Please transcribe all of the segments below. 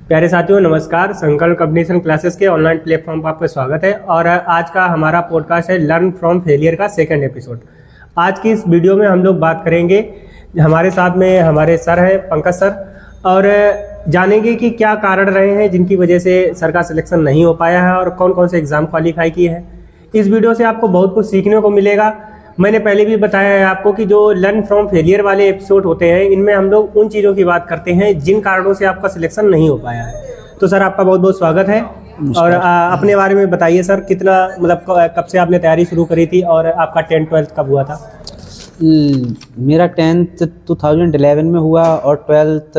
प्यारे साथियों नमस्कार। संकल्प कॉग्निशन क्लासेस के ऑनलाइन प्लेटफॉर्म पर आपका स्वागत है और आज का हमारा पॉडकास्ट है लर्न फ्रॉम फेलियर का सेकंड एपिसोड। आज की इस वीडियो में हम लोग बात करेंगे, हमारे साथ में हमारे सर हैं पंकज सर, और जानेंगे कि क्या कारण रहे हैं जिनकी वजह से सर का सिलेक्शन नहीं हो पाया है और कौन कौन से एग्ज़ाम क्वालिफाई किए हैं। इस वीडियो से आपको बहुत कुछ सीखने को मिलेगा। मैंने पहले भी बताया है आपको कि जो लर्न फ्रॉम फेलियर वाले एपिसोड होते हैं इनमें हम लोग उन चीज़ों की बात करते हैं जिन कारणों से आपका सिलेक्शन नहीं हो पाया है। तो सर आपका बहुत बहुत स्वागत है और अपने बारे में बताइए सर, कितना मतलब कब से आपने तैयारी शुरू करी थी और आपका 10th-12th कब हुआ था? मेरा 10th 2011 में हुआ और 12th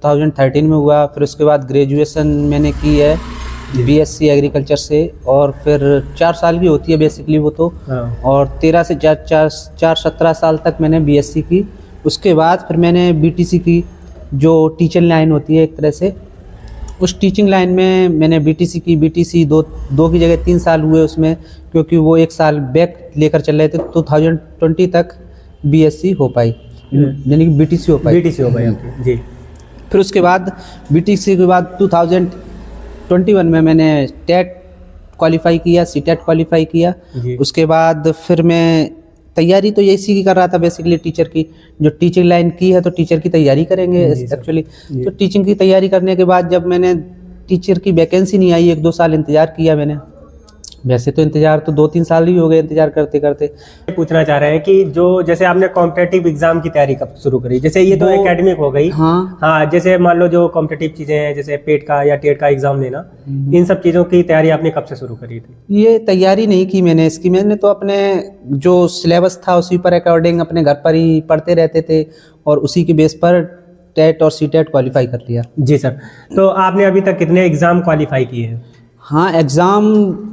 2013 में हुआ। फिर उसके बाद ग्रेजुएशन मैंने की है BSc एग्रीकल्चर से, और फिर 4 साल की होती है बेसिकली वो तो, और 13 से 17 साल तक मैंने BSc की। उसके बाद फिर मैंने BTC की, जो टीचर लाइन होती है एक तरह से। उस टीचिंग लाइन में मैंने BTC की। BTC दो की जगह 3 साल हुए उसमें, क्योंकि वो 1 साल बैक लेकर चल रहे थे। 2020 तक BSc हो पाई, यानी कि BTC हो पाई जी। फिर उसके बाद BTC के बाद 2021 में मैंने टेट क्वालिफाई किया, CTET क्वालिफाई किया। उसके बाद फिर मैं तैयारी तो यही की कर रहा था बेसिकली टीचर की, जो टीचिंग लाइन की है तो टीचर की तैयारी करेंगे एक्चुअली। तो टीचिंग की तैयारी करने के बाद जब मैंने टीचर की वैकेंसी नहीं आई, 1-2 साल इंतज़ार किया मैंने। वैसे तो इंतज़ार तो 2-3 साल ही हो गए इंतज़ार करते करते। पूछना चाह रहे हैं कि जो जैसे आपने कॉम्पिटिटिव एग्जाम की तैयारी कब शुरू करी? जैसे ये तो एकेडमिक हो गई। हाँ, जैसे मान लो जो कॉम्पिटिटिव चीजें हैं जैसे पेट का या टेट का एग्जाम लेना, इन सब चीजों की तैयारी आपने कब से शुरू करी थी? ये तैयारी नहीं की मैंने इसकी। मैंने तो अपने जो सिलेबस था उसी पर अकॉर्डिंग अपने घर पर ही पढ़ते रहते थे और उसी के बेस पर टेट और CTET क्वालिफाई कर लिया। जी सर, तो आपने अभी तक कितने एग्जाम क्वालिफाई किए हैं? हाँ, एग्ज़ाम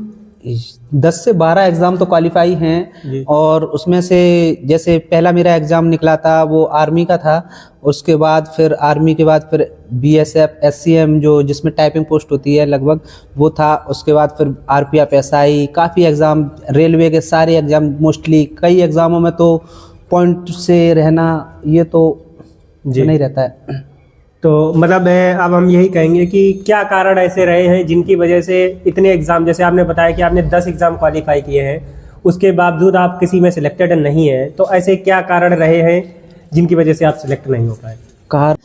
10 से 12 एग्ज़ाम तो क्वालिफाई हैं, और उसमें से जैसे पहला मेरा एग्ज़ाम निकला था वो आर्मी का था। उसके बाद फिर आर्मी के बाद फिर BSF SCM जो जिसमें टाइपिंग पोस्ट होती है लगभग वो था। उसके बाद फिर RPF SI, काफ़ी एग्ज़ाम, रेलवे के सारे एग्ज़ाम मोस्टली। कई एग्ज़ामों में तो पॉइंट से रहना ये तो नहीं रहता है। तो मतलब अब हम यही कहेंगे कि क्या कारण ऐसे रहे हैं जिनकी वजह से इतने एग्जाम, जैसे आपने बताया कि आपने 10 एग्जाम क्वालिफाई किए हैं, उसके बावजूद आप किसी में सिलेक्टेड नहीं है, तो ऐसे क्या कारण रहे हैं जिनकी वजह से आप सिलेक्ट नहीं हो पाए? कारण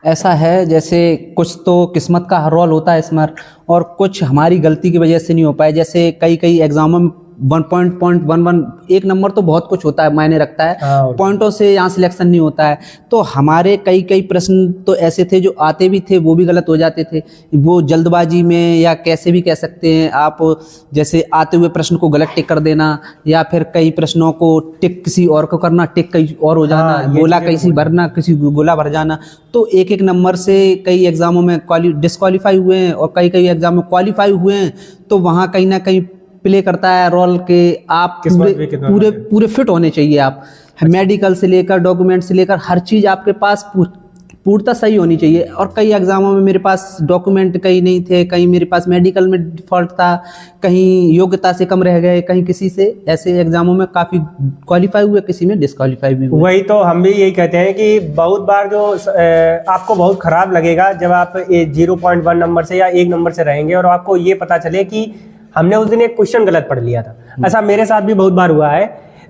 ऐसा है, जैसे कुछ तो किस्मत का रोल होता है इसमें, और कुछ हमारी गलती की वजह से नहीं हो पाए। जैसे कई एग्जामों में 1.11 एक नंबर तो बहुत कुछ होता है, मायने रखता है। पॉइंटों से यहाँ सिलेक्शन नहीं होता है। तो हमारे कई प्रश्न तो ऐसे थे जो आते भी थे वो भी गलत हो जाते थे। वो जल्दबाजी में या कैसे भी कह सकते हैं आप, जैसे आते हुए प्रश्न को गलत टिक कर देना, या फिर कई प्रश्नों को टिक किसी और को करना, टिक कहीं और हो जाना, गोला कैसी भरना, किसी गोला भर जाना। तो एक नंबर से कई एग्जामों में डिस्क्वालीफाई हुए हैं और कई एग्जाम में क्वालिफाई हुए हैं। तो वहाँ कहीं ना कहीं प्ले करता है रोल के आप पूरे फिट होने चाहिए। आप मेडिकल से लेकर डॉक्यूमेंट से लेकर हर चीज़ आपके पास पूर्णतः सही होनी चाहिए। और कई एग्जामों में मेरे पास डॉक्यूमेंट कहीं नहीं थे, कहीं मेरे पास मेडिकल में डिफॉल्ट था, कहीं योग्यता से कम रह गए, कहीं किसी से। ऐसे एग्जामों में काफ़ी क्वालिफाई हुए, किसी में डिस्क्वालीफाई भी हुए। वही तो हम भी यही कहते हैं कि बहुत बार जो आपको बहुत खराब लगेगा जब आप 0.1 नंबर से या 1 नंबर से रहेंगे और आपको ये पता चले कि हमने उस दिन एक क्वेश्चन गलत पढ़ लिया था। ऐसा मेरे साथ भी बहुत बार हुआ है।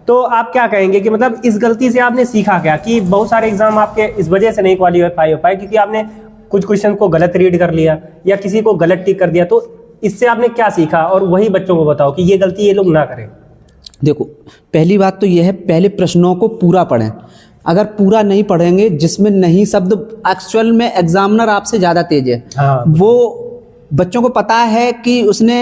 तो आप क्या कहेंगे कि मतलब इस गलती से आपने सीखा क्या, कि बहुत सारे एग्जाम आपके इस वजह से नहीं क्वालिफाई हो पाए क्योंकि आपने कुछ क्वेश्चन को गलत रीड कर लिया या किसी को गलत टिक कर दिया? तो इससे आपने क्या सीखा और वही बच्चों को बताओ कि ये गलती ये लोग ना करें। देखो, पहली बात तो ये है, पहले प्रश्नों को पूरा पढ़ें। अगर पूरा नहीं पढ़ेंगे, जिसमें नहीं शब्द, एक्चुअल में एग्जामिनर आपसे ज़्यादा तेज है। वो बच्चों को पता है कि उसने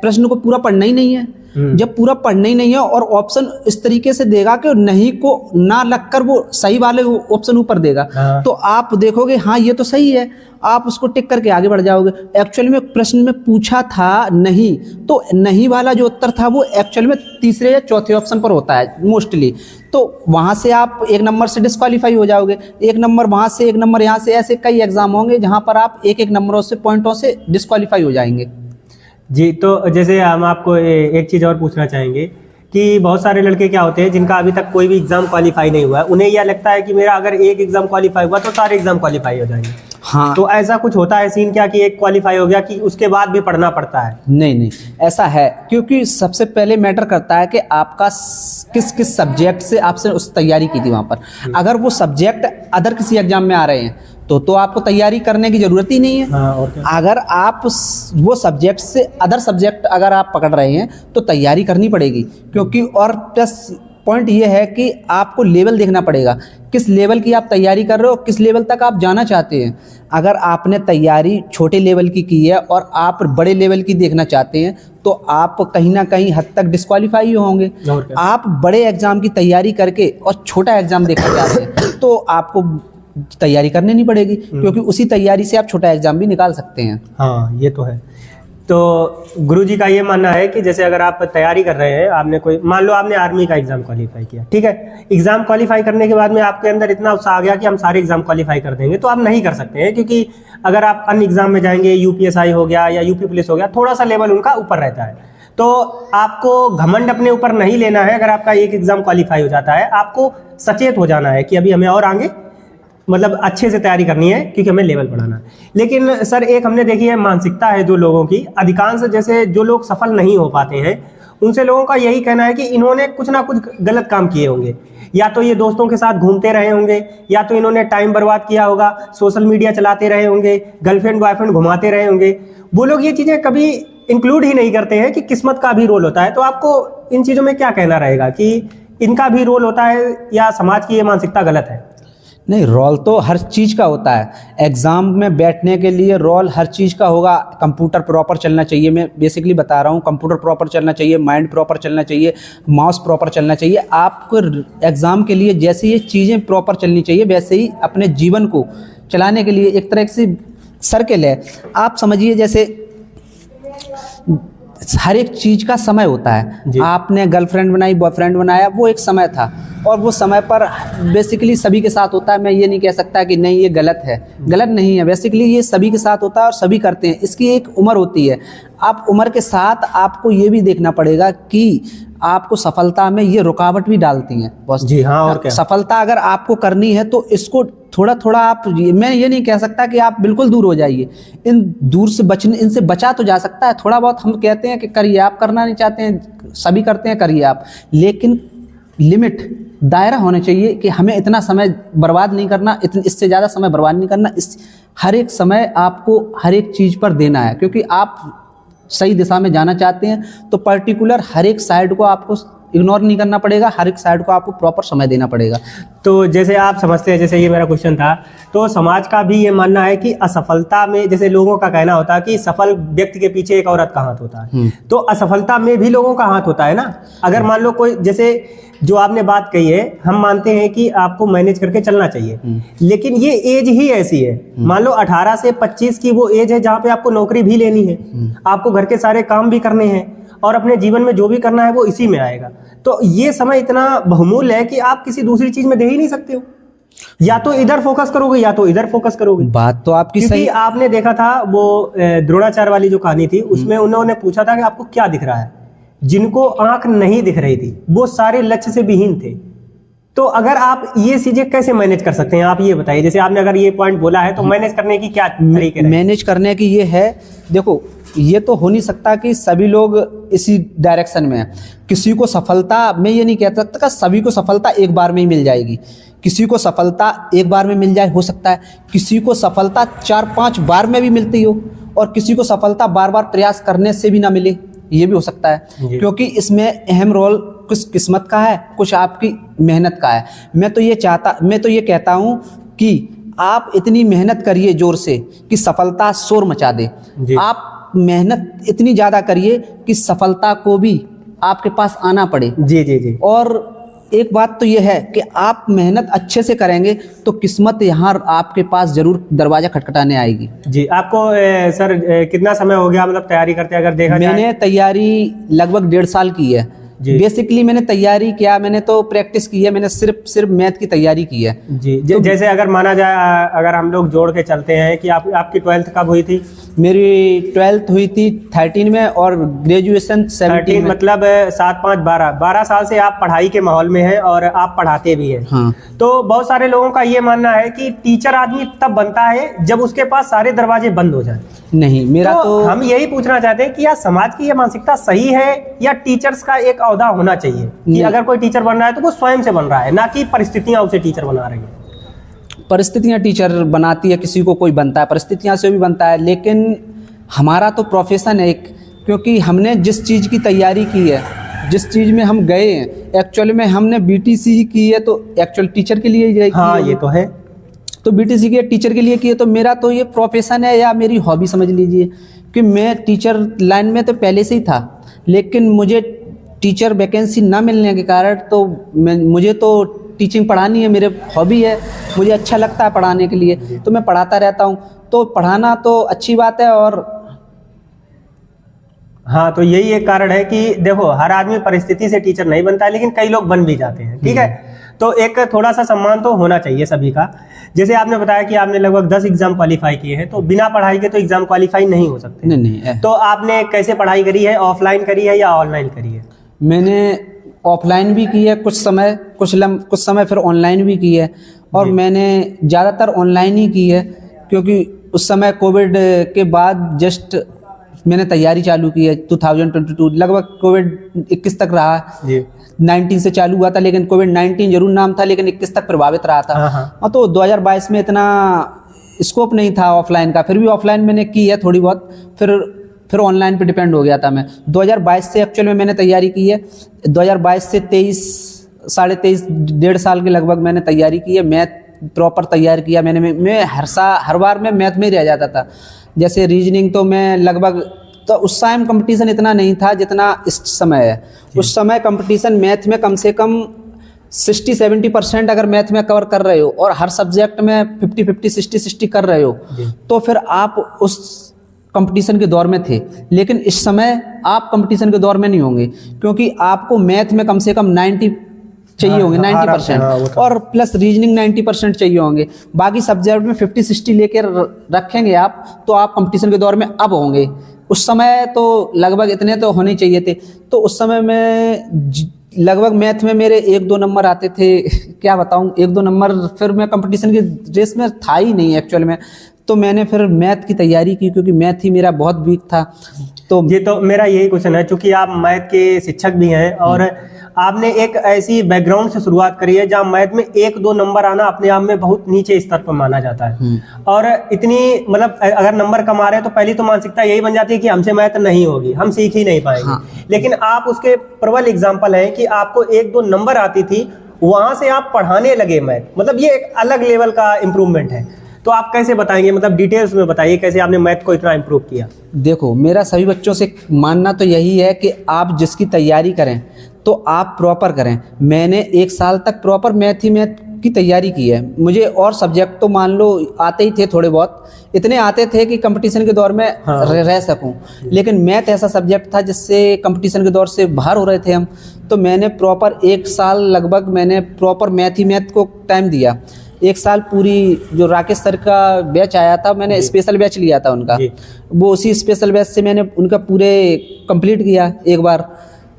प्रश्न को पूरा पढ़ना ही नहीं है। जब पूरा पढ़ना ही नहीं है और ऑप्शन इस तरीके से देगा कि नहीं को ना लगकर वो सही वाले ऑप्शन ऊपर देगा, तो आप देखोगे हाँ ये तो सही है, आप उसको टिक करके आगे बढ़ जाओगे। एक्चुअली में प्रश्न में पूछा था नहीं, तो नहीं वाला जो उत्तर था वो एक्चुअली में तीसरे या चौथे ऑप्शन पर होता है मोस्टली। तो वहाँ से आप 1 नंबर से डिस्क्वालीफाई हो जाओगे, 1 नंबर वहाँ से, 1 नंबर यहाँ से। ऐसे कई एग्जाम होंगे जहाँ पर आप 1 नंबरों से, पॉइंटों से डिस्क्वालीफाई हो जाएंगे। जी, तो जैसे हम आपको एक चीज़ और पूछना चाहेंगे कि बहुत सारे लड़के क्या होते हैं जिनका अभी तक कोई भी एग्जाम क्वालिफाई नहीं हुआ है, उन्हें यह लगता है कि मेरा अगर एक एग्जाम क्वालिफाई हुआ तो सारे एग्जाम क्वालिफाई हो जाएंगे। हाँ। तो ऐसा कुछ होता है सीन क्या कि एक क्वालिफाई हो गया कि उसके बाद भी पढ़ना पड़ता है? नहीं नहीं, ऐसा है, क्योंकि सबसे पहले मैटर करता है कि आपका किस किस सब्जेक्ट से आपसे उस तैयारी की थी वहाँ पर। अगर वो सब्जेक्ट अदर किसी एग्जाम में आ रहे हैं तो आपको तैयारी करने की ज़रूरत ही नहीं है। हाँ, और क्या? अगर आप वो सब्जेक्ट से अदर सब्जेक्ट अगर आप पकड़ रहे हैं तो तैयारी करनी पड़ेगी, क्योंकि और प्लस पॉइंट ये है कि आपको लेवल देखना पड़ेगा, किस लेवल की आप तैयारी कर रहे हो, किस लेवल तक आप जाना चाहते हैं। अगर आपने तैयारी छोटे लेवल की है और आप बड़े लेवल की देखना चाहते हैं तो आप कहीं ना कहीं हद तक डिस्क्वालीफाई होंगे। आप बड़े एग्जाम की तैयारी करके और छोटा एग्जाम देखना चाहते हैं तो आपको तैयारी करनी नहीं पड़ेगी, क्योंकि उसी तैयारी से आप छोटा एग्जाम भी निकाल सकते हैं। हाँ, ये तो है। तो गुरुजी का ये मानना है कि जैसे अगर आप तैयारी कर रहे हैं, आपने कोई मान लो आपने आर्मी का एग्जाम क्वालिफाई किया, ठीक है, एग्जाम क्वालिफाई करने के बाद में आपके अंदर इतना उत्साह आ गया कि हम सारे एग्जाम क्वालिफाई कर देंगे, तो आप नहीं कर सकते हैं, क्योंकि अगर आप अन्य एग्जाम में जाएंगे, यूपीएसआई हो गया या यूपी पुलिस हो गया, थोड़ा सा लेवल उनका ऊपर रहता है। तो आपको घमंड अपने ऊपर नहीं लेना है। अगर आपका एक एग्जाम क्वालिफाई हो जाता है, आपको सचेत हो जाना है कि अभी हमें और आगे मतलब अच्छे से तैयारी करनी है, क्योंकि हमें लेवल बढ़ाना है। लेकिन सर एक हमने देखी है मानसिकता है जो लोगों की, अधिकांश जैसे जो लोग सफल नहीं हो पाते हैं उनसे लोगों का यही कहना है कि इन्होंने कुछ ना कुछ गलत काम किए होंगे, या तो ये दोस्तों के साथ घूमते रहे होंगे, या तो इन्होंने टाइम बर्बाद किया होगा, सोशल मीडिया चलाते रहे होंगे, गर्लफ्रेंड बॉयफ्रेंड घुमाते रहे होंगे। वो लोग ये चीज़ें कभी इंक्लूड ही नहीं करते हैं कि किस्मत का भी रोल होता है। तो आपको इन चीज़ों में क्या कहना रहेगा कि इनका भी रोल होता है या समाज की ये मानसिकता गलत है? नहीं, रोल तो हर चीज़ का होता है। एग्ज़ाम में बैठने के लिए रोल हर चीज़ का होगा। कंप्यूटर प्रॉपर चलना चाहिए, मैं बेसिकली बता रहा हूँ, कंप्यूटर प्रॉपर चलना चाहिए, माइंड प्रॉपर चलना चाहिए, माउस प्रॉपर चलना चाहिए। आपको एग्ज़ाम के लिए जैसे ये चीज़ें प्रॉपर चलनी चाहिए, वैसे ही अपने जीवन को चलाने के लिए एक तरह से सर्किल है। आप समझिए जैसे हर एक चीज़ का समय होता है। आपने गर्लफ्रेंड बनाई, बॉयफ्रेंड बनाया, वो एक समय था और वो समय पर बेसिकली सभी के साथ होता है। मैं ये नहीं कह सकता कि नहीं ये गलत है, गलत नहीं है, बेसिकली ये सभी के साथ होता है और सभी करते हैं। इसकी एक उम्र होती है। आप उम्र के साथ आपको ये भी देखना पड़ेगा कि आपको सफलता में ये रुकावट भी डालती हैं बॉस जी। हाँ, और क्या? सफलता अगर आपको करनी है तो इसको थोड़ा थोड़ा आप, मैं ये नहीं कह सकता कि आप बिल्कुल दूर हो जाइए, इनसे बचा तो जा सकता है थोड़ा बहुत। हम कहते हैं कि करिए, आप करना नहीं चाहते हैं, सभी करते हैं, करिए आप, लेकिन लिमिट, दायरा होना चाहिए कि हमें इतना समय बर्बाद नहीं करना, इससे ज़्यादा समय बर्बाद नहीं करना। हर एक समय आपको हर एक चीज़ पर देना है, क्योंकि आप सही दिशा में जाना चाहते हैं तो पर्टिकुलर हर एक साइड को आपको इग्नोर नहीं करना पड़ेगा, हर एक साइड को आपको प्रॉपर समय देना पड़ेगा। तो जैसे आप समझते हैं, जैसे ये मेरा क्वेश्चन था, तो समाज का भी ये मानना है कि असफलता में, जैसे लोगों का कहना होता है कि सफल व्यक्ति के पीछे एक औरत का हाथ होता है, तो असफलता में भी लोगों का हाथ होता है ना। अगर मान लो कोई, जैसे जो आपने बात कही है, हम मानते हैं कि आपको मैनेज करके चलना चाहिए, लेकिन ये एज ही ऐसी है। मान लो 18 से 25 की वो एज है जहाँ पे आपको नौकरी भी लेनी है, आपको घर के सारे काम भी करने हैं और अपने जीवन में जो भी करना है वो इसी में आएगा। तो ये समय इतना बहुमूल्य है कि आप किसी दूसरी चीज में दे ही नहीं सकते हो। या तो इधर फोकस करोगे या तो इधर फोकस करोगे। बात तो आपकी सही। आपने देखा था वो द्रोणाचार्य वाली जो कहानी थी, उसमें उन्होंने पूछा था कि आपको क्या दिख रहा है। जिनको आंख नहीं दिख रही थी वो सारे लक्ष्य से विहीन थे। तो अगर आप ये चीजें कैसे मैनेज कर सकते हैं, आप ये बताइए। जैसे आपने अगर ये पॉइंट बोला है तो मैनेज करने की क्या तरीके? मैनेज करने की ये है, देखो ये तो हो नहीं सकता कि सभी लोग इसी डायरेक्शन में हैं। किसी को सफलता, मैं ये नहीं कह सकता कि सभी को सफलता एक बार में ही मिल जाएगी। किसी को सफलता एक बार में मिल जाए, हो सकता है किसी को सफलता 4-5 बार में भी मिलती हो, और किसी को सफलता बार बार प्रयास करने से भी ना मिले, ये भी हो सकता है। क्योंकि इसमें अहम रोल कुछ किस्मत का है, कुछ आपकी मेहनत का है। मैं तो ये कहता हूँ कि आप इतनी मेहनत करिए जोर से कि सफलता शोर मचा दे। आप मेहनत इतनी ज़्यादा करिए कि सफलता को भी आपके पास आना पड़े। जी जी जी। और एक बात तो ये है कि आप मेहनत अच्छे से करेंगे तो किस्मत यहाँ आपके पास जरूर दरवाजा खटखटाने आएगी। जी। आपको सर कितना समय हो गया मतलब तैयारी करते, अगर देखा जाए? मैंने तैयारी लगभग 1.5 साल की है। बेसिकली मैंने तैयारी किया, मैंने तो प्रैक्टिस की है, मैंने सिर्फ मैथ की तैयारी की है। जी। तो जैसे अगर माना जाए, अगर हम लोग जोड़ के चलते हैं कि आपकी 12th कब हुई थी? मेरी 12th हुई थी 13 में और ग्रेजुएशन 17 13 में। मतलब 7 5 12 साल से आप पढ़ाई के माहौल में हैं और आप पढ़ाते भी हैं। हाँ। तो बहुत सारे लोगों का ये मानना है कि टीचर आदमी तब बनता है जब उसके पास सारे दरवाजे बंद हो जाए। नहीं, मेरा तो हम यही पूछना चाहते हैं कि या समाज की ये मानसिकता सही है या टीचर्स का एक ओहदा होना चाहिए कि नहीं। अगर कोई टीचर बन रहा है तो वो स्वयं से बन रहा है, ना कि परिस्थितियां उसे टीचर बना रही है। परिस्थितियाँ टीचर बनाती है, किसी को कोई बनता है, परिस्थितियाँ से भी बनता है, लेकिन हमारा तो प्रोफेशन है एक, क्योंकि हमने जिस चीज़ की तैयारी की है, जिस चीज़ में हम गए हैं, एक्चुअल में हमने बीटीसी ही की है, तो एक्चुअल टीचर के लिए ही की हाँ है। ये तो है। तो बीटीसी की टीचर के लिए की है, तो मेरा तो ये प्रोफेशन है या मेरी हॉबी समझ लीजिए कि मैं टीचर लाइन में तो पहले से ही था, लेकिन मुझे टीचर वैकेंसी ना मिलने के कारण तो मुझे तो टीचिंग पढ़ानी है, मेरे हॉबी है, मुझे अच्छा लगता है पढ़ाने के लिए, तो मैं पढ़ाता रहता हूँ। तो पढ़ाना तो अच्छी बात है। और हाँ, तो यही एक कारण है कि देखो हर आदमी परिस्थिति से टीचर नहीं बनता है, लेकिन कई लोग बन भी जाते हैं। ठीक है, तो एक थोड़ा सा सम्मान तो होना चाहिए सभी का। जैसे आपने बताया कि आपने लगभग 10 एग्जाम क्वालिफाई किए हैं, तो बिना पढ़ाई के तो एग्जाम क्वालिफाई नहीं हो सकते। नहीं तो आपने कैसे पढ़ाई करी है, ऑफलाइन करी है या ऑनलाइन करी है? मैंने ऑफलाइन भी की है कुछ समय, कुछ समय फिर ऑनलाइन भी की है, और मैंने ज़्यादातर ऑनलाइन ही की है, क्योंकि उस समय कोविड के बाद जस्ट मैंने तैयारी चालू की है 2022, लगभग कोविड 21 तक रहा जी। 19 से चालू हुआ था, लेकिन कोविड-19 जरूर नाम था, लेकिन 21 तक प्रभावित रहा था। हाँ, तो 2022 में इतना स्कोप नहीं था ऑफलाइन का, फिर भी ऑफलाइन मैंने की है थोड़ी बहुत, फिर ऑनलाइन पे डिपेंड हो गया था मैं। 2022 से एक्चुअल में मैंने तैयारी की है, 2022 से 23 डेढ़ साल के लगभग मैंने तैयारी की है, मैथ प्रॉपर तैयार किया मैंने। मैं हर बार मैं मैथ में ही रह जाता था। जैसे रीजनिंग तो मैं लगभग, तो उस टाइम कंपटीशन इतना नहीं था जितना इस समय है। उस समय कंपटीशन मैथ में कम से कम 60-70% अगर मैथ में कवर कर रहे हो और हर सब्जेक्ट में 50-50 60-60 कर रहे हो, तो फिर आप उस कंपटीशन के दौर में थे। लेकिन इस समय आप कंपटीशन के दौर में नहीं होंगे, क्योंकि आपको मैथ में कम से कम 90 चाहिए होंगे, 90%, और प्लस रीजनिंग 90% चाहिए होंगे। बाकी सब्जेक्ट में 50-60 लेकर रखेंगे आप, तो आप कंपटीशन के दौर में अब होंगे। उस समय तो लगभग इतने तो होने चाहिए थे। तो उस समय में लगभग मैथ में मेरे 1-2 नंबर आते थे, क्या बताऊं, 1-2 नंबर। फिर मैं कंपटीशन की रेस में था ही नहीं एक्चुअल में, तो मैंने फिर मैथ की तैयारी की, क्योंकि मैथ ही मेरा बहुत वीक था। तो ये तो मेरा यही क्वेश्चन है, क्योंकि आप मैथ के शिक्षक भी हैं और आपने एक ऐसी बैकग्राउंड से शुरुआत करी है जहाँ मैथ में 1-2 नंबर आना अपने आप में बहुत नीचे स्तर पर माना जाता है। और इतनी मतलब अगर नंबर कम आ रहे हैं तो पहली तो मानसिकता यही बन जाती है कि हमसे मैथ नहीं होगी, हम सीख ही नहीं पाएंगे। लेकिन आप उसके प्रबल एग्जाम्पल हैं कि आपको 1-2 नंबर आती थी, वहां से आप पढ़ाने लगे मैथ, मतलब ये एक अलग लेवल का इम्प्रूवमेंट है। तो आप कैसे बताएंगे, मतलब डिटेल्स में बताइए कैसे आपने मैथ को इतना इम्प्रूव किया? देखो, मेरा सभी बच्चों से मानना तो यही है कि आप जिसकी तैयारी करें तो आप प्रॉपर करें। मैंने 1 साल तक प्रॉपर मैथ की तैयारी की है। मुझे और सब्जेक्ट तो मान लो आते ही थे, थोड़े बहुत इतने आते थे कि कंपटीशन के दौर में रह सकूं, लेकिन मैथ ऐसा सब्जेक्ट था जिससे कंपटीशन के दौर से बाहर हो रहे थे हम। तो मैंने प्रॉपर 1 साल लगभग मैंने प्रॉपर मैथ को टाइम दिया। 1 साल पूरी, जो राकेश सर का बैच आया था, मैंने स्पेशल बैच लिया था उनका, वो उसी स्पेशल बैच से मैंने उनका पूरे कंप्लीट किया।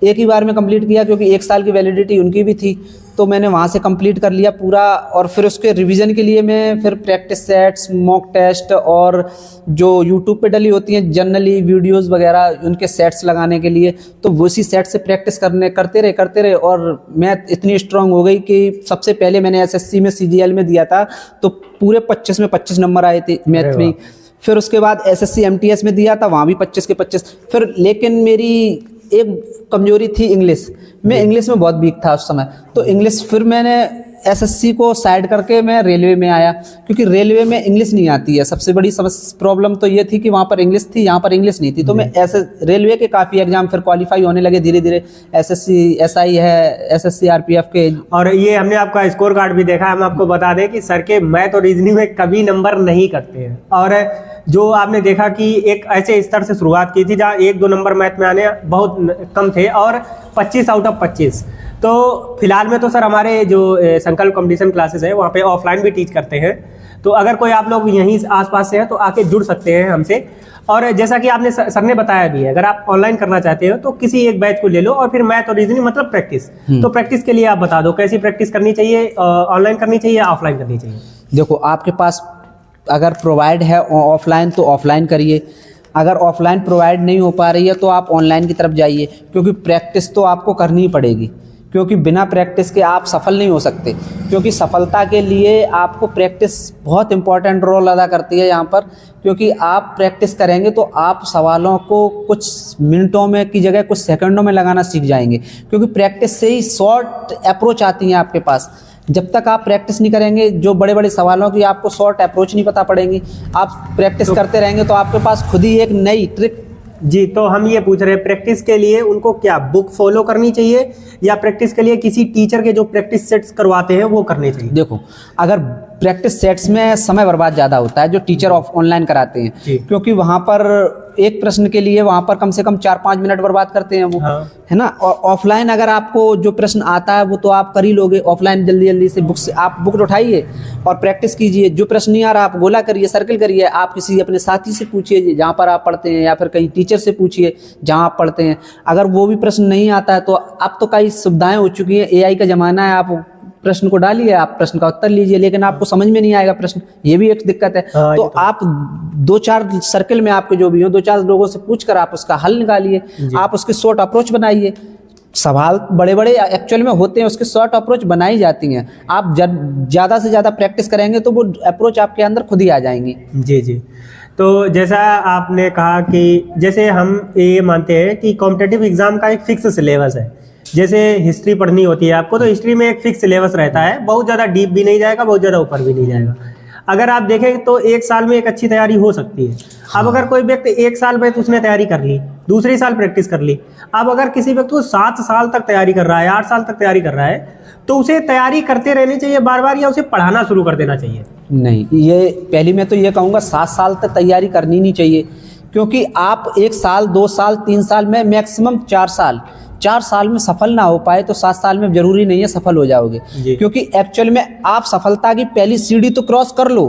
एक ही बार में कंप्लीट किया, क्योंकि 1 साल की वैलिडिटी उनकी भी थी, तो मैंने वहाँ से कंप्लीट कर लिया पूरा। और फिर उसके रिवीजन के लिए मैं फिर प्रैक्टिस सेट्स, मॉक टेस्ट और जो यूट्यूब पे डली होती हैं जनरली वीडियोस वगैरह, उनके सेट्स लगाने के लिए, तो उसी सेट से प्रैक्टिस करते रहे और मैथ इतनी स्ट्रांग हो गई कि सबसे पहले मैंने एसएससी में CGL में दिया था, तो पूरे 25 में 25 नंबर आए थे मैथ में। फिर उसके बाद SSC MTS में दिया था, वहाँ भी 25 के 25। फिर लेकिन मेरी एक कमजोरी थी इंग्लिश, मैं इंग्लिश में बहुत वीक था उस समय, तो इंग्लिश फिर मैंने SSC को साइड करके मैं रेलवे में आया, क्योंकि रेलवे में इंग्लिश नहीं आती है। सबसे बड़ी प्रॉब्लम तो ये थी कि वहाँ पर इंग्लिश थी, यहाँ पर इंग्लिश नहीं थी। तो मैं ऐसे रेलवे के काफ़ी एग्जाम फिर क्वालिफाई होने लगे धीरे धीरे। SSC SI है, SSC RPF के, और ये हमने आपका स्कोर कार्ड भी देखा। हम आपको बता दें कि सर के मैथ और रीजनिंग में कभी नंबर नहीं कटते हैं। और जो आपने देखा कि एक ऐसे स्तर से शुरुआत की थी जहाँ 1-2 नंबर मैथ में आने बहुत कम थे और 25 आउट ऑफ 25। तो फिलहाल में तो सर हमारे जो संकल्प कंपटीशन क्लासेस है वहाँ पे ऑफलाइन भी टीच करते हैं। तो अगर कोई आप लोग यहीं आसपास से हैं तो आके जुड़ सकते हैं हमसे। और जैसा कि आपने सर ने बताया भी है, अगर आप ऑनलाइन करना चाहते हो तो किसी एक बैच को ले लो, और फिर मैथ और रीजनिंग मतलब प्रैक्टिस। तो प्रैक्टिस के लिए आप बता दो कैसी प्रैक्टिस करनी चाहिए, ऑनलाइन करनी चाहिए या ऑफलाइन करनी चाहिए? देखो, आपके पास अगर प्रोवाइड है ऑफलाइन तो ऑफलाइन करिए, अगर ऑफलाइन प्रोवाइड नहीं हो पा रही है तो आप ऑनलाइन की तरफ जाइए, क्योंकि प्रैक्टिस तो आपको करनी ही पड़ेगी, क्योंकि बिना प्रैक्टिस के आप सफल नहीं हो सकते। क्योंकि सफलता के लिए आपको प्रैक्टिस बहुत इंपॉर्टेंट रोल अदा करती है यहाँ पर, क्योंकि आप प्रैक्टिस करेंगे तो आप सवालों को कुछ मिनटों में की जगह कुछ सेकंडों में लगाना सीख जाएंगे, क्योंकि प्रैक्टिस से ही शॉर्ट अप्रोच आती है आपके पास। जब तक आप प्रैक्टिस नहीं करेंगे, जो बड़े बड़े सवालों की आपको शॉर्ट अप्रोच नहीं पता पड़ेंगी, आप प्रैक्टिस करते रहेंगे तो आपके पास खुद ही एक नई ट्रिक। जी, तो हम ये पूछ रहे हैं प्रैक्टिस के लिए उनको क्या बुक फॉलो करनी चाहिए या प्रैक्टिस के लिए किसी टीचर के जो प्रैक्टिस सेट्स करवाते हैं वो करने चाहिए? देखो, अगर प्रैक्टिस सेट्स में समय बर्बाद ज़्यादा होता है जो टीचर ऑनलाइन कराते हैं, क्योंकि वहाँ पर एक प्रश्न के लिए वहाँ पर कम से कम 4-5 मिनट बर्बाद करते हैं वो, है ना। और ऑफलाइन अगर आपको जो प्रश्न आता है वो तो आप कर ही लोगे। ऑफलाइन जल्दी जल्दी से आप बुक उठाइए और प्रैक्टिस कीजिए। जो प्रश्न नहीं आ रहा आप गोला करिए, सर्कल करिए, आप किसी अपने साथी से पूछिए जहाँ पर आप पढ़ते हैं, या फिर कहीं टीचर से पूछिए जहाँ आप पढ़ते हैं। अगर वो भी प्रश्न नहीं आता है तो अब तो कई सुविधाएं हो चुकी हैं, AI का ज़माना है, आप प्रश्न को डालिए, आप प्रश्न का उत्तर लीजिए, लेकिन आपको समझ में नहीं आएगा प्रश्न, ये भी एक दिक्कत है। तो आप 2-4 सर्कल में आपके जो भी हो 2-4 लोगों से पूछकर आप उसका हल निकालिए, आप उसके शॉर्ट अप्रोच बनाइए। सवाल बड़े बड़े एक्चुअल में होते हैं, उसके शॉर्ट अप्रोच बनाई जाती हैं। आप ज़्यादा से ज़्यादा प्रैक्टिस करेंगे तो वो अप्रोच आपके अंदर खुद ही आ जाएंगी। जी जी। तो जैसा आपने कहा कि जैसे हम ये मानते हैं कि कॉम्पिटिटिव एग्जाम का एक फिक्स सिलेबस है, जैसे हिस्ट्री पढ़नी होती है आपको तो हिस्ट्री में एक फिक्स सिलेबस रहता है, बहुत ज़्यादा डीप भी नहीं जाएगा, बहुत ज़्यादा ऊपर भी नहीं जाएगा। अगर आप देखें तो एक साल में एक अच्छी तैयारी हो सकती है। अब अगर कोई व्यक्ति 1 साल में तो उसने तैयारी कर ली, दूसरे साल प्रैक्टिस कर ली। अब अगर किसी व्यक्ति को 7 साल तक तैयारी कर रहा है, 8 साल तक तैयारी कर रहा है, तो उसे तैयारी करते रहनी चाहिए बार बार, या उसे पढ़ाना शुरू कर देना चाहिए? नहीं, ये पहली मैं तो ये कहूँगा 7 साल तक तैयारी करनी नहीं चाहिए, क्योंकि आप 1 साल 2 साल 3 साल में मैक्सिमम 4 साल में सफल ना हो पाए तो 7 साल में जरूरी नहीं है सफल हो जाओगे। क्योंकि एक्चुअल में आप सफलता की पहली सीढ़ी तो क्रॉस कर लो।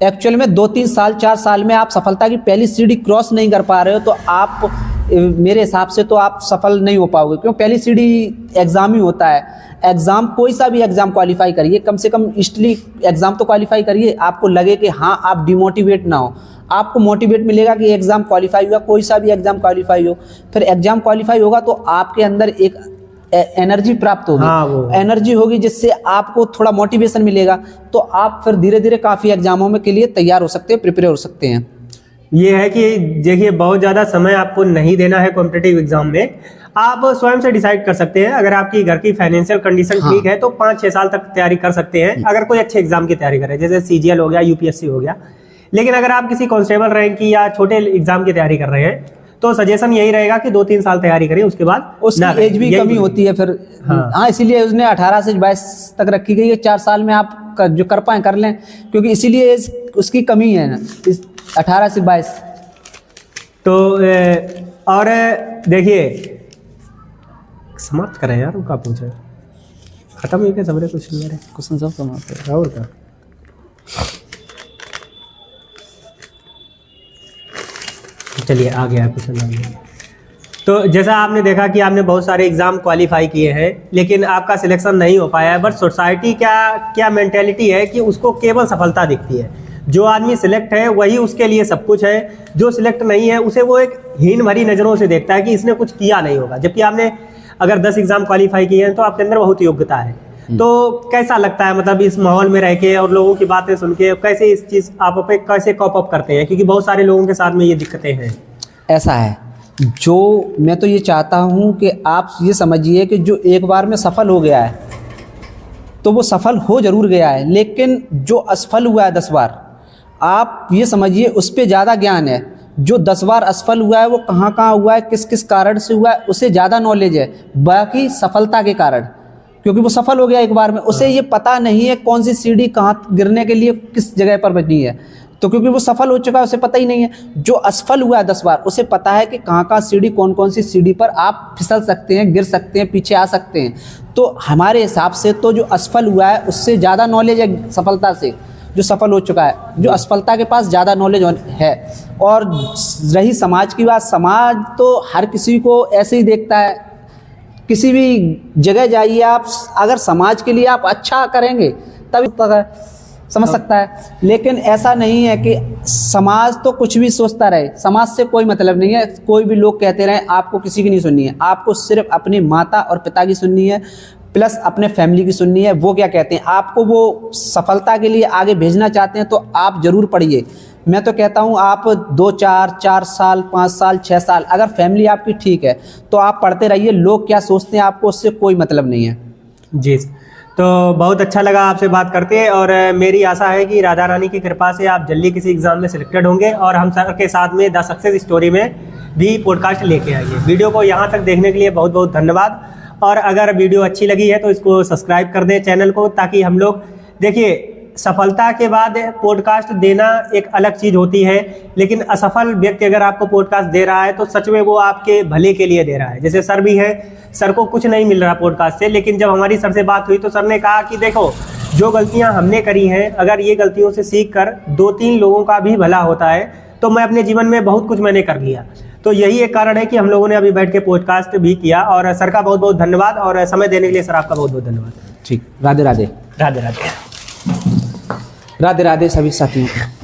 एक्चुअल में 2-3 साल 4 साल में आप सफलता की पहली सीढ़ी क्रॉस नहीं कर पा रहे हो तो आप मेरे हिसाब से तो आप सफल नहीं हो पाओगे। क्यों? पहली सीढ़ी एग्ज़ाम ही होता है। एग्ज़ाम कोई सा भी एग्ज़ाम क्वालिफाई करिए, कम से कम हिस्ट्री एग्ज़ाम तो क्वालिफाई करिए, आपको लगे कि हाँ आप डिमोटिवेट ना हो, आपको मोटिवेट मिलेगा कि एग्ज़ाम क्वालिफाई हुआ, कोई सा भी एग्ज़ाम क्वालिफाई हो। फिर एग्ज़ाम क्वालिफाई होगा तो आपके अंदर एक एनर्जी प्राप्त होगी, एनर्जी होगी जिससे आपको थोड़ा मोटिवेशन मिलेगा, तो आप फिर धीरे धीरे काफ़ी एग्जामों में के लिए तैयार हो सकते हैं, प्रिपेयर हो सकते हैं। ये है कि देखिए बहुत ज़्यादा समय आपको नहीं देना है कॉम्पिटिटिव एग्जाम में, आप स्वयं से डिसाइड कर सकते हैं। अगर आपकी घर की फाइनेंशियल कंडीशन ठीक है तो 5-6 साल तक तैयारी कर सकते हैं, अगर कोई अच्छे एग्जाम की तैयारी करे, जैसे CGL हो गया, UPSC हो गया। लेकिन अगर आप किसी कांस्टेबल रैंक की या छोटे एग्जाम की तैयारी कर रहे हैं तो सजेशन यही रहेगा कि 2-3 साल तैयारी करें, उसके बाद उसकी एज भी कमी होती है फिर। हाँ, इसीलिए उसने 18 से 22 तक रखी गई है। 4 साल में आप जो कर पाए कर लें, क्योंकि इसीलिए उसकी कमी है ना, 18 से 22। तो और देखिए समाप्त करें यार, उनका पूछे खत्म ही क्या सबरे क्वेश्चन सब समाप्त है और क्या। चलिए आ गया क्वेश्चन। तो जैसा आपने देखा कि आपने बहुत सारे एग्जाम क्वालिफाई किए हैं लेकिन आपका सिलेक्शन नहीं हो पाया है, बट सोसाइटी क्या मेंटेलिटी है कि उसको केवल सफलता दिखती है। जो आदमी सिलेक्ट है वही उसके लिए सब कुछ है, जो सिलेक्ट नहीं है उसे वो एक हीन भरी नज़रों से देखता है कि इसने कुछ किया नहीं होगा। जबकि आपने अगर 10 एग्जाम क्वालिफाई किए हैं तो आपके अंदर बहुत योग्यता है। तो कैसा लगता है, मतलब इस माहौल में रह के और लोगों की बातें सुन के कैसे इस चीज़ आप पे कैसे कॉप अप करते हैं? क्योंकि बहुत सारे लोगों के साथ में ये दिक्कतें हैं। ऐसा है, जो मैं तो ये चाहता हूँ कि आप ये समझिए कि जो एक बार में सफल हो गया है तो वो सफल हो जरूर गया है, लेकिन जो असफल हुआ है 10 बार, आप ये समझिए उस पर ज़्यादा ज्ञान है। जो 10 बार असफल हुआ है वो कहाँ कहाँ हुआ है, किस किस कारण से हुआ है, उसे ज़्यादा नॉलेज है बाकी सफलता के कारण, क्योंकि वो सफल हो गया एक बार में। उसे ये पता नहीं है कौन सी सीढ़ी कहाँ गिरने के लिए किस जगह पर बनी है, तो क्योंकि वो सफल हो चुका है उसे पता ही नहीं है। जो असफल हुआ है 10 बार उसे पता है कि कहाँ कहाँ सीढ़ी, कौन कौन सी सीढ़ी पर आप फिसल सकते हैं, गिर सकते हैं, पीछे आ सकते हैं। तो हमारे हिसाब से तो जो असफल हुआ है उससे ज़्यादा नॉलेज है सफलता से। जो सफल हो चुका है, जो असफलता के पास ज़्यादा नॉलेज है। और रही समाज की बात, समाज तो हर किसी को ऐसे ही देखता है। किसी भी जगह जाइए आप, अगर समाज के लिए आप अच्छा करेंगे तभी समझ सकता है। लेकिन ऐसा नहीं है कि समाज तो कुछ भी सोचता रहे, समाज से कोई मतलब नहीं है। कोई भी लोग कहते रहे, आपको किसी की नहीं सुननी है। आपको सिर्फ अपनी माता और पिता की सुननी है, प्लस अपने फैमिली की सुननी है। वो क्या कहते हैं, आपको वो सफलता के लिए आगे भेजना चाहते हैं तो आप ज़रूर पढ़िए। मैं तो कहता हूँ आप 4 साल 5 साल 6 साल, अगर फैमिली आपकी ठीक है तो आप पढ़ते रहिए। लोग क्या सोचते हैं आपको उससे कोई मतलब नहीं है। जी, तो बहुत अच्छा लगा आपसे बात करते, और मेरी आशा है कि राधा रानी की कृपा से आप जल्दी किसी एग्ज़ाम में सिलेक्टेड होंगे और हम सर के साथ में द सक्सेस स्टोरी में भी पॉडकास्ट लेके आएंगे। वीडियो को यहाँ तक देखने के लिए बहुत बहुत धन्यवाद। और अगर वीडियो अच्छी लगी है तो इसको सब्सक्राइब कर दें चैनल को, ताकि हम लोग, देखिए, सफलता के बाद पॉडकास्ट देना एक अलग चीज़ होती है, लेकिन असफल व्यक्ति अगर आपको पॉडकास्ट दे रहा है तो सच में वो आपके भले के लिए दे रहा है। जैसे सर भी है, सर को कुछ नहीं मिल रहा पॉडकास्ट से, लेकिन जब हमारी सर से बात हुई तो सर ने कहा कि देखो, जो गलतियां हमने करी हैं, अगर ये गलतियों से सीख कर 2-3 लोगों का भी भला होता है तो मैं अपने जीवन में बहुत कुछ मैंने कर लिया। तो यही एक कारण है कि हम लोगों ने अभी बैठ के पॉडकास्ट भी किया। और सर का बहुत बहुत धन्यवाद, और समय देने के लिए सर आपका बहुत बहुत धन्यवाद। ठीक, राधे राधे। राधे राधे। राधे राधे सभी साथियों को।